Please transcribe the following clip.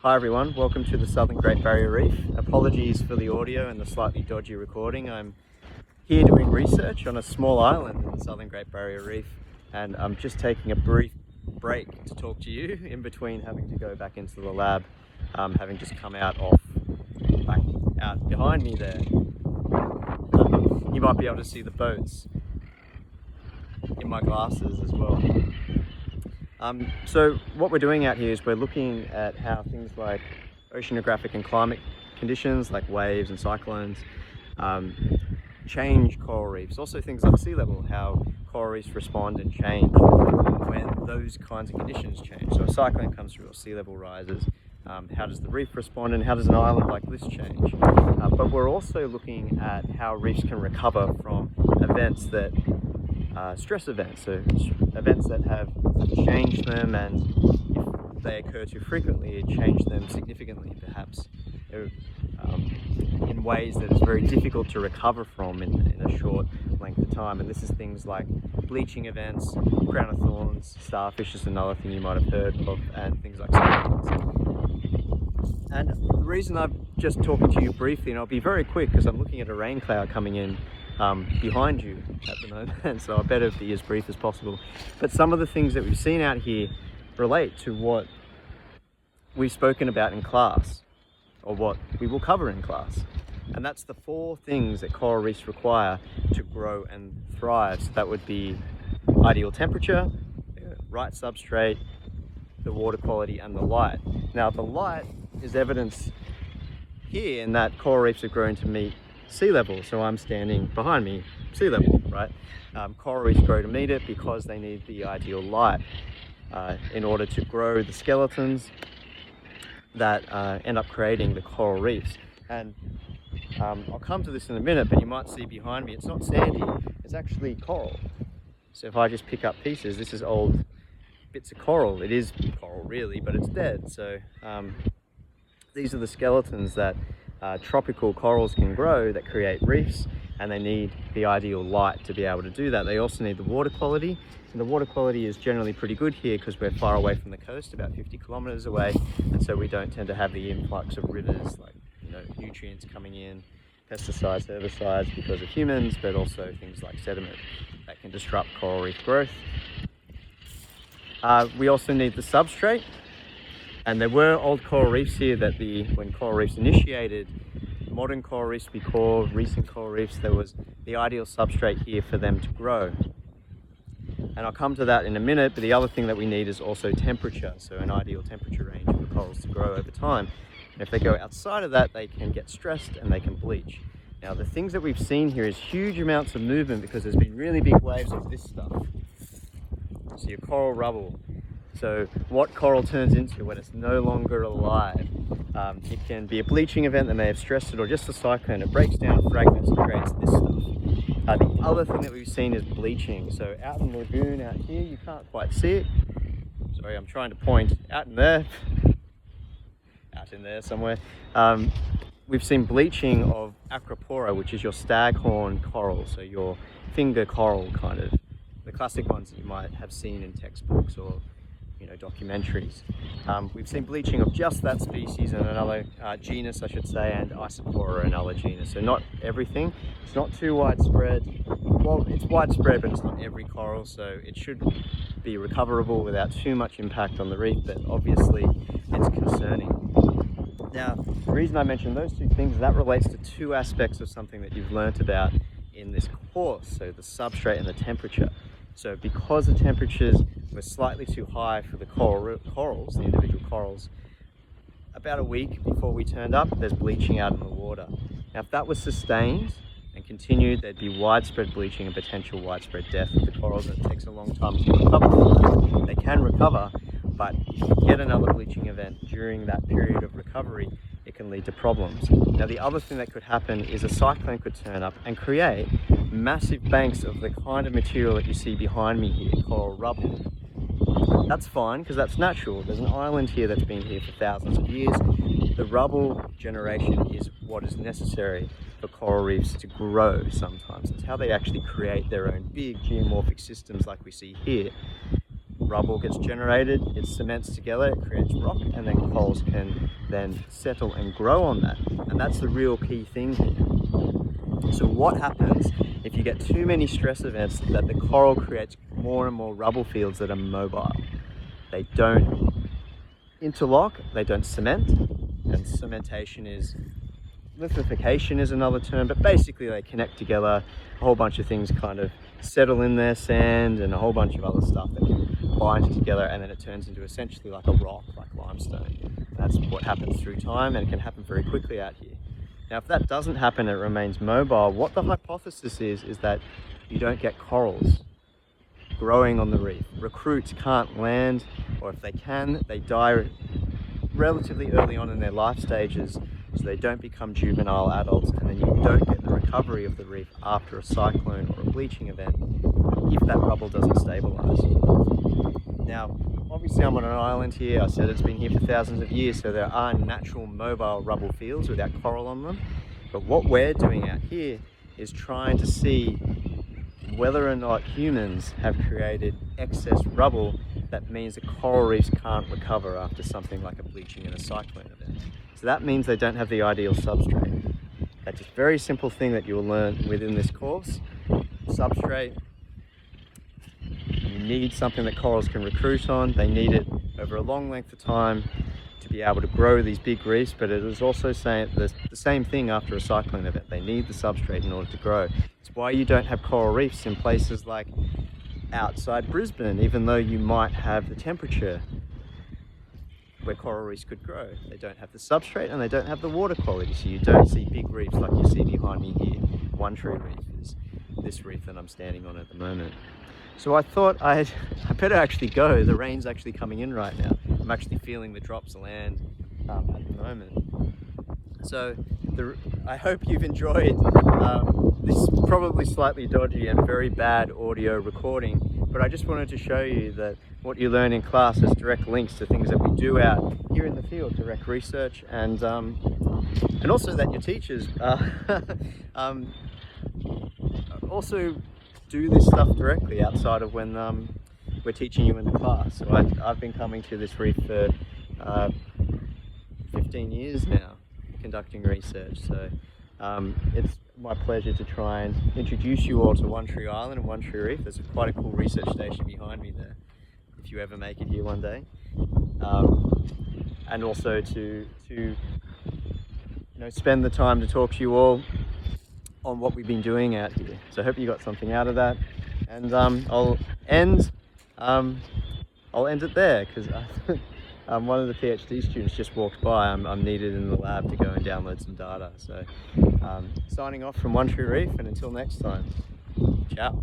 Hi everyone, welcome to the Southern Great Barrier Reef. Apologies for the audio and the slightly dodgy recording. I'm here doing research on a small island in the Southern Great Barrier Reef, and I'm just taking a brief break to talk to you in between having to go back into the lab, having just come back out behind me there. You might be able to see the boats in my glasses as well. So what we're doing out here is we're looking at how things like oceanographic and climate conditions like waves and cyclones change coral reefs. Also things like sea level, how coral reefs respond and change when those kinds of conditions change. So a cyclone comes through or sea level rises. How does the reef respond and how does an island like this change? But we're also looking at how reefs can recover from events that stress events, so events that have changed them, and if they occur too frequently, it changes them significantly, perhaps in ways that is very difficult to recover from in a short length of time. And this is things like bleaching events, crown of thorns, starfish is another thing you might have heard of, and things like cyclones. And the reason I'm just talking to you briefly, and I'll be very quick because I'm looking at a rain cloud coming in behind you at the moment, so I better be as brief as possible. But some of the things that we've seen out here relate to what we've spoken about in class, or what we will cover in class. And that's the 4 things that coral reefs require to grow and thrive. So that would be ideal temperature, right substrate, the water quality, and the light. Now the light is evidence here in that coral reefs are grown to meet sea level. So I'm standing behind me, sea level, right? Coral reefs grow to meet it because they need the ideal light in order to grow the skeletons that end up creating the coral reefs. And I'll come to this in a minute, but you might see behind me, it's not sandy, it's actually coral. So if I just pick up pieces, this is old bits of coral. It is coral really, but it's dead. So these are the skeletons that tropical corals can grow that create reefs, and they need the ideal light to be able to do that. They also need the water quality, and the water quality is generally pretty good here because we're far away from the coast, about 50 kilometers away, and so we don't tend to have the influx of rivers, like nutrients coming in, pesticides, herbicides because of humans, but also things like sediment that can disrupt coral reef growth. We also need the substrate. And there were old coral reefs here that when coral reefs initiated, modern coral reefs we call recent coral reefs, there was the ideal substrate here for them to grow. And I'll come to that in a minute, but the other thing that we need is also temperature, so an ideal temperature range for corals to grow over time. And if they go outside of that, they can get stressed and they can bleach. Now the things that we've seen here is huge amounts of movement because there's been really big waves of this stuff. So your coral rubble. So what coral turns into when it's no longer alive. It can be a bleaching event that may have stressed it, or just a cyclone. It breaks down fragments and creates this stuff. The other thing that we've seen is bleaching. So out in the lagoon out here, you can't quite see it. Sorry, I'm trying to point out in there. Out in there somewhere. We've seen bleaching of acropora, which is your staghorn coral. So your finger coral kind of. The classic ones that you might have seen in textbooks or documentaries. We've seen bleaching of just that species and another genus, I should say, and Isopora, another genus. So not everything. It's not too widespread. Well, it's widespread, but it's not every coral, so it should be recoverable without too much impact on the reef, but obviously it's concerning. Now, the reason I mentioned those 2 things, that relates to 2 aspects of something that you've learnt about in this course, so the substrate and the temperature. So because the temperatures were slightly too high for the corals, the individual corals, about a week before we turned up, there's bleaching out in the water. Now if that was sustained and continued, there'd be widespread bleaching and potential widespread death of the corals, and it takes a long time to recover from that. They can recover, but if you get another bleaching event during that period of recovery, it can lead to problems. Now the other thing that could happen is a cyclone could turn up and create massive banks of the kind of material that you see behind me here, coral rubble. That's fine because that's natural. There's an island here that's been here for thousands of years. The rubble generation is what is necessary for coral reefs to grow sometimes. It's how they actually create their own big geomorphic systems like we see here. rubble gets generated, it cements together, it creates rock, and then corals can then settle and grow on that. And that's the real key thing here. So what happens if you get too many stress events, that the coral creates more and more rubble fields that are mobile. They don't interlock, they don't cement, and cementation is, lithification is another term, but basically they connect together, a whole bunch of things kind of settle in their sand and a whole bunch of other stuff that can bind together, and then it turns into essentially like a rock, like limestone. And that's what happens through time, and it can happen very quickly out here. Now, if that doesn't happen, it remains mobile. What the hypothesis is that you don't get corals growing on the reef. Recruits can't land, or if they can, they die relatively early on in their life stages, so they don't become juvenile adults, and then you don't get the recovery of the reef after a cyclone or a bleaching event if that rubble doesn't stabilize. Now, obviously I'm on an island here. I said it's been here for thousands of years, so there are natural mobile rubble fields without coral on them. But what we're doing out here is trying to see whether or not humans have created excess rubble that means the coral reefs can't recover after something like a bleaching and a cyclone event. So that means they don't have the ideal substrate. That's a very simple thing that you'll learn within this course. Substrate, you need something that corals can recruit on. They need it over a long length of time to be able to grow these big reefs, but it is also saying the same thing after a cyclone event. They need the substrate in order to grow. It's why you don't have coral reefs in places like outside Brisbane, even though you might have the temperature where coral reefs could grow. They don't have the substrate and they don't have the water quality, so you don't see big reefs like you see behind me here. One Tree Reef is this reef that I'm standing on at the moment. So I thought I better actually go. The rain's actually coming in right now. I'm actually feeling the drops land at the moment. So I hope you've enjoyed this probably slightly dodgy and very bad audio recording, but I just wanted to show you that what you learn in class has direct links to things that we do out here in the field, direct research, and also that your teachers also do this stuff directly outside of when we're teaching you in the class. So I've been coming to this reef for 15 years now, conducting research. So it's my pleasure to try and introduce you all to One Tree Island and One Tree Reef. There's quite a cool research station behind me there, if you ever make it here one day. And also to spend the time to talk to you all on what we've been doing out here. So I hope you got something out of that, and I'll end it there, because one of the PhD students just walked by. I'm needed in the lab to go and download some data. So signing off from One Tree Reef, and until next time, ciao.